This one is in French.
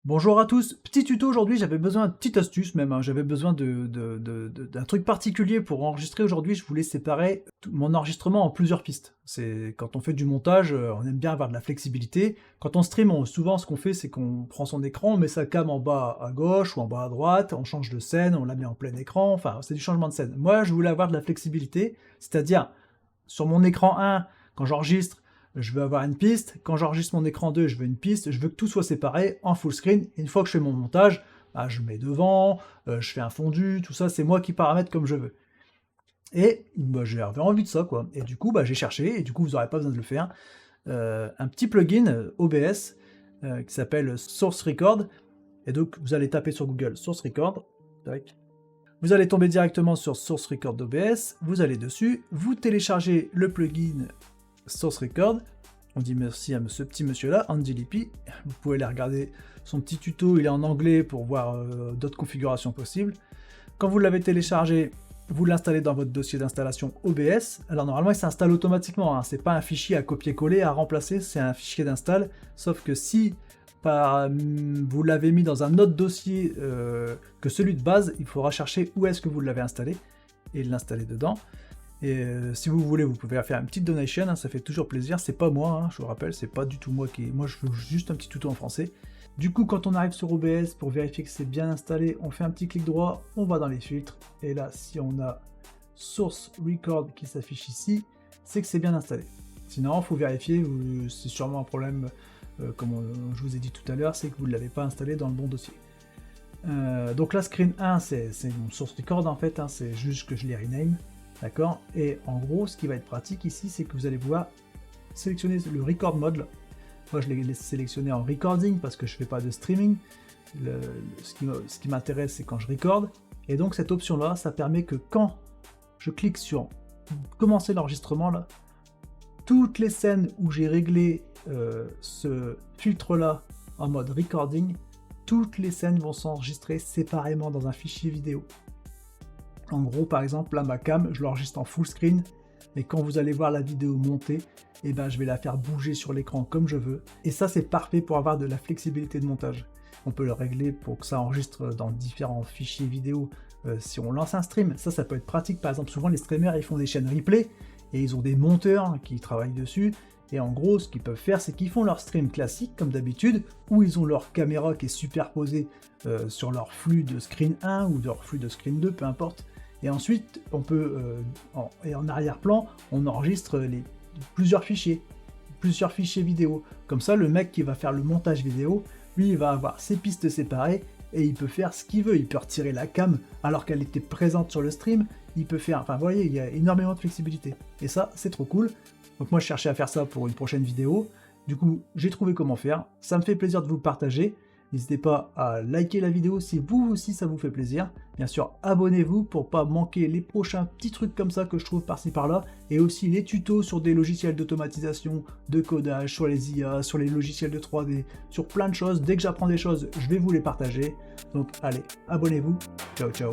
Bonjour à tous, petit tuto aujourd'hui, j'avais besoin de petite astuce même, hein, j'avais besoin d'un truc particulier pour enregistrer aujourd'hui, je voulais séparer mon enregistrement en plusieurs pistes. C'est quand on fait du montage, on aime bien avoir de la flexibilité. Quand on stream, souvent ce qu'on fait c'est qu'on prend son écran, on met sa cam en bas à gauche ou en bas à droite, on change de scène, on la met en plein écran, enfin c'est du changement de scène. Moi je voulais avoir de la flexibilité, c'est-à-dire sur mon écran 1, quand j'enregistre, je veux avoir une piste. Quand j'enregistre mon écran 2, je veux une piste. Je veux que tout soit séparé en full screen. Et une fois que je fais mon montage, bah, je mets devant, je fais un fondu, tout ça, c'est moi qui paramètre comme je veux. Et bah, j'avais envie de ça, quoi. Et du coup, bah, j'ai cherché, et du coup, vous n'aurez pas besoin de le faire, un petit plugin OBS qui s'appelle Source Record. Et donc, vous allez taper sur Google Source Record. Tac. Vous allez tomber directement sur Source Record d'OBS, vous allez dessus, vous téléchargez le plugin Source Record. On dit merci à ce petit monsieur-là, Andy Lippy. Vous pouvez aller regarder son petit tuto, il est en anglais pour voir d'autres configurations possibles. Quand vous l'avez téléchargé, vous l'installez dans votre dossier d'installation OBS. Alors normalement, il s'installe automatiquement, hein. C'est pas un fichier à copier-coller, à remplacer, c'est un fichier d'install. Sauf que si vous l'avez mis dans un autre dossier que celui de base, il faudra chercher où est-ce que vous l'avez installé et l'installer dedans. Et si vous voulez, vous pouvez faire une petite donation, hein, ça fait toujours plaisir. C'est pas moi, hein, je vous rappelle, c'est pas du tout moi qui. Moi, je fais juste un petit tuto en français. Du coup, quand on arrive sur OBS pour vérifier que c'est bien installé, on fait un petit clic droit, on va dans les filtres. Et là, si on a Source Record qui s'affiche ici, c'est que c'est bien installé. Sinon, il faut vérifier, c'est sûrement un problème, comme je vous ai dit tout à l'heure, c'est que vous ne l'avez pas installé dans le bon dossier. Donc là, Screen 1, c'est mon Source Record en fait, hein, c'est juste que je l'ai rename. D'accord. Et en gros, ce qui va être pratique ici, c'est que vous allez pouvoir sélectionner le record mode. Là. Moi, je l'ai sélectionné en recording parce que je ne fais pas de streaming. Ce qui m'intéresse, c'est quand je record. Et donc, cette option-là, ça permet que quand je clique sur commencer l'enregistrement, là, toutes les scènes où j'ai réglé ce filtre-là en mode recording, toutes les scènes vont s'enregistrer séparément dans un fichier vidéo. En gros, par exemple, là, ma cam, je l'enregistre en full screen, mais quand vous allez voir la vidéo monter, eh ben, je vais la faire bouger sur l'écran comme je veux. Et ça, c'est parfait pour avoir de la flexibilité de montage. On peut le régler pour que ça enregistre dans différents fichiers vidéo si on lance un stream. Ça peut être pratique. Par exemple, souvent, les streamers, ils font des chaînes replay, et ils ont des monteurs qui travaillent dessus. Et en gros, ce qu'ils peuvent faire, c'est qu'ils font leur stream classique, comme d'habitude, où ils ont leur caméra qui est superposée sur leur flux de screen 1 ou leur flux de screen 2, peu importe. Et ensuite, on peut, en arrière-plan, on enregistre plusieurs fichiers vidéo. Comme ça, le mec qui va faire le montage vidéo, lui, il va avoir ses pistes séparées et il peut faire ce qu'il veut. Il peut retirer la cam alors qu'elle était présente sur le stream. Il peut faire, enfin, vous voyez, il y a énormément de flexibilité. Et ça, c'est trop cool. Donc moi, je cherchais à faire ça pour une prochaine vidéo. Du coup, j'ai trouvé comment faire. Ça me fait plaisir de vous le partager. N'hésitez pas à liker la vidéo si vous aussi ça vous fait plaisir. Bien sûr, abonnez-vous pour pas manquer les prochains petits trucs comme ça que je trouve par-ci par-là. Et aussi les tutos sur des logiciels d'automatisation, de codage, sur les IA, sur les logiciels de 3D, sur plein de choses. Dès que j'apprends des choses, je vais vous les partager. Donc allez, abonnez-vous. Ciao, ciao.